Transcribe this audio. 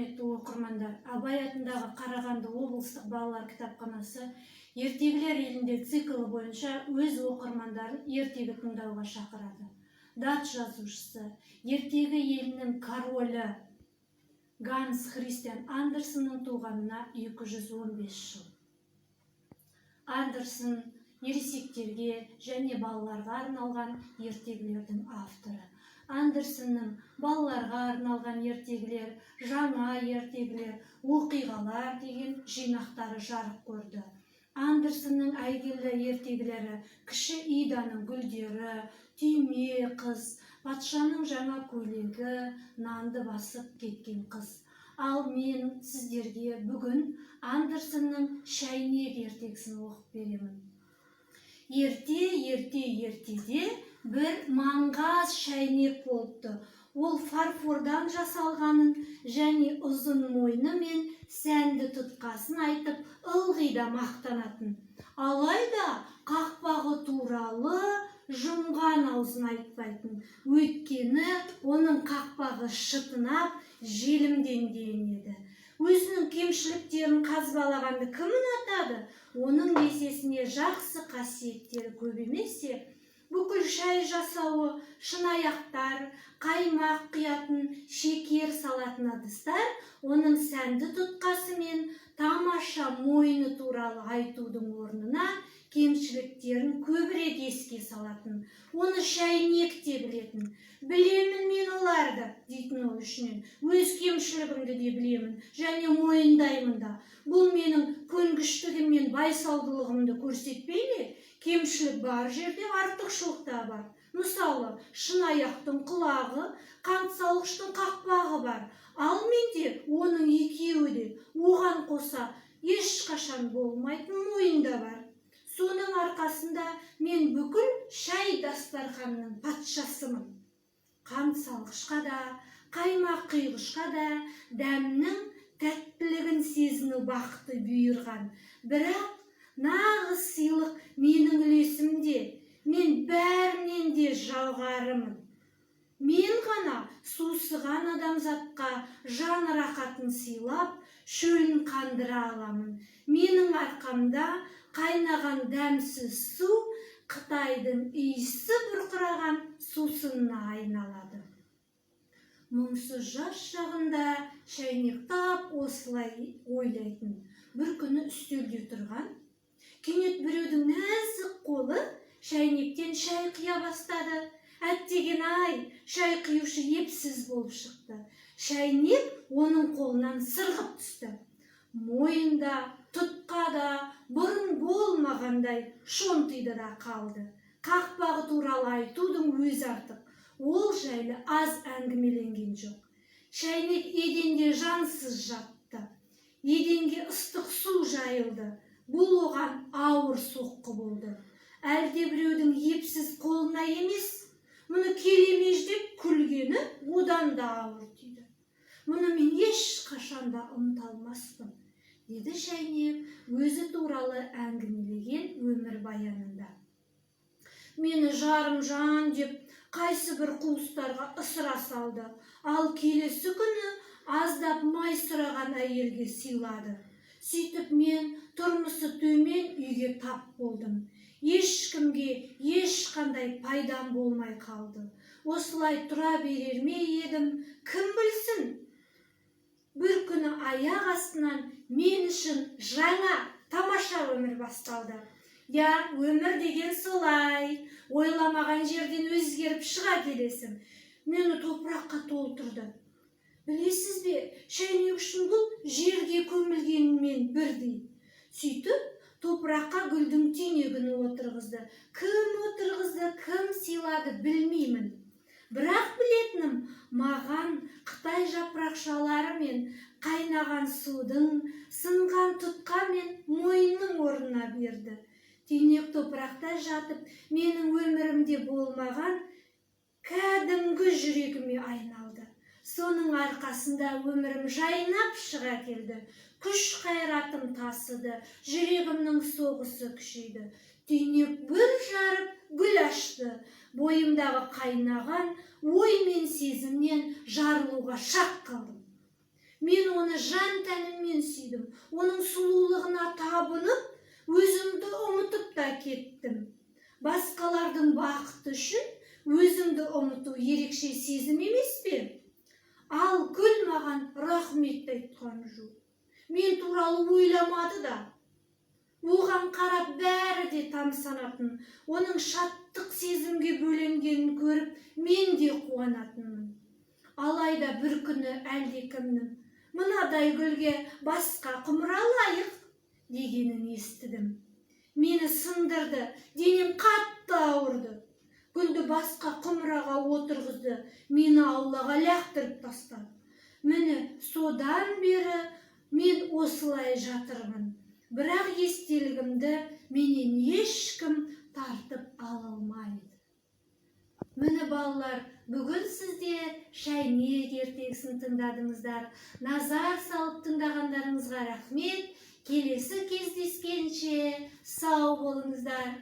құрметті оқырмандар, Абай атындағы Қарағанды облыстық балалар кітапханасы ертегілер елінде циклы бойынша өз оқырмандарын ертегі тыңдауға шақырады. Дат жазушысы, ертегі елінің королі Ганс Христиан Андерсеннің туғанына 215 жыл. Андерсен ересектерге және балаларға арналған ертегілердің авторы. Андерсеннің балаларға арналған ертегілер, жаңа ертегілер, оқиғалар деген жинақтары жарық көрді. Андерсеннің әйгілі ертегілері Кіші Иданың гүлдері, Түйме қыз, Патшаның жаңа көйлегі, Нанды басып кеткен қыз. Ал мен сіздерге бүгін Андерсеннің Шәйнек ертегісін оқып беремін. Ертеде бір маңғаз шәйнек болыпты. Ол фарфордан жасалғанын және ұзын мойны мен сәнді тұтқасын айтып, ылғи да мақтанатын. Алайда қақпағы туралы жұмған аузын айтпайтын. Өйткені оның қақпағы шытынап, желімденген еді. Өзінің кемшіліктерін қазбалағанды кім ұнатады? Оның есесіне жақсы қасиеттері көп емесе, бүкіл шай жасауы, шынаяқтар, қаймақ құятын, шекер салатын ыдыстар оның сәнді тұтқасы мен тамаша мойны туралы айтудың орнына кемшіліктерін көбірек еске салатын. Оны шәйнек те білетін. Білемін мен оларды, дейтін ол үшінен. Өз кемшілігімді де білемін, және мойындаймын да. Бұл менің көнгіштігім мен байсалдылығымды көрсетпей ме? Кемшілік бар жерде артықшылық та бар. Мысалы, шынаяқтың құлағы, қантсалғыштың қақпағы бар. Ал менде оның екеуі де оған қоса ешқашан болмайтын мойында бар. Соның арқасында мен бүкіл шай дастарханының патшасымын. Қантсалғышқа да, қаймақ құйғышқа да дәмнің тәттілігін сезіну бақыты бұйырған. Бірақ нағыз сыйлық менің үлесімде. Мен бәрінен де жоғарымын. Мен ғана сусыған адамзатқа жан рахатын сыйлап, шөлін қандыра аламын. Менің арқамда қайнаған дәмсіз су Қытайдың иісі бұрқыраған сусынына айналады. Мұңсыз жас шағында шәйнек тап осылай ойлайтын. Бір күні үстелде тұрған, кенет біреудің нәзік қолы шәйнектен шай құя бастады. Әттеген-ай, шай құюшы епсіз болып шықты. Шәйнек оның қолынан сырғып түсті. Мойында, тұтқада, бұрын болмағандай шонтиды да қалды. Қақпағы туралы айтудың өзі артық. Ол жайлы аз әңгімеленген жоқ. Шәйнек еденде жансыз жатты. Еденге ыстық су жайылды. Бұл оған ауыр соққы болды. Әлде біреудің епсіз қолына емес, мұны келемеждеп күлгені одан да ауыр тиді. Мұны мен ешқашанда ұмыта алмаспын, деді шәйнек өзі туралы әңгімелеген өмір баянында. Мені жарым жан деп қайсы бір қуыстарға ысыра салды, ал келесі күні аздап май сұраған әйелге сыйлады. Сөйтіп мен тұрмысы төмен үйге тап болдым. Ешкімге ешқандай пайдам болмай қалды. Осылай тұра берер ме едім, кім білсін? Бір күні аяқ астынан мен үшін жаңа, тамаша өмір басталды. Я, өмір деген солай. Ойламаған жерден өзгеріп шыға келесің. Мені топыраққа толтырды. Білесіз бе, шәйнек үшін бұл жерге көмілгенмен бірдей. Сөйтіп, топыраққа гүлдің түйнегін отырғызды. Кім отырғызды, кім сыйлады білмеймін. Бірақ білетінім, маған Қытай жапырақшалары мен қайнаған судың, сынған тұтқа мен мойынның орнына берді. Түйнек топырақта жатып, менің өмірімде болмаған кәдімгі жүрегіме айналды. Соның арқасында өмірім жайнап шыға келді. Күш қайратым тасыды, жүрегімнің соғысы күшейді. Түйнек бір жарып гүл ашты. Бойымдағы қайнаған ой мен сезімнен жарылуға шақ қалдым. Мен оны жан тәніммен сүйдім. Оның сұлулығына табынып, өзімді ұмытып та кеттім. Басқалардың бақыты үшін өзіңді ұмыту ерекше сезім емес пе? Ал гүл маған рахмет айтқан жоқ. Мен туралы ойламады да. Оған қарап бәрі де тамсанатын, оның шаттық сезімге бөленгенін көріп, мен де қуанатынмын. Алайда бір күні әлдекімнің мынадай гүлге басқа құмыра лайық дегенін естідім. Мені сындырды, денем қатты ауырды. Гүлді басқа құмыраға отырғызды, мені аулаға лақтырып тастады. Міне содан бері мен осылай жатырмын. Бірақ естелігімді менен ешкім тартып ала алмайды. Міне балалар, бүгін сіздер Шәйнек ертегісін тыңдадыңыздар. Назар салып тыңдағандарыңызға рахмет. Келесі кездескенше сау болыңыздар.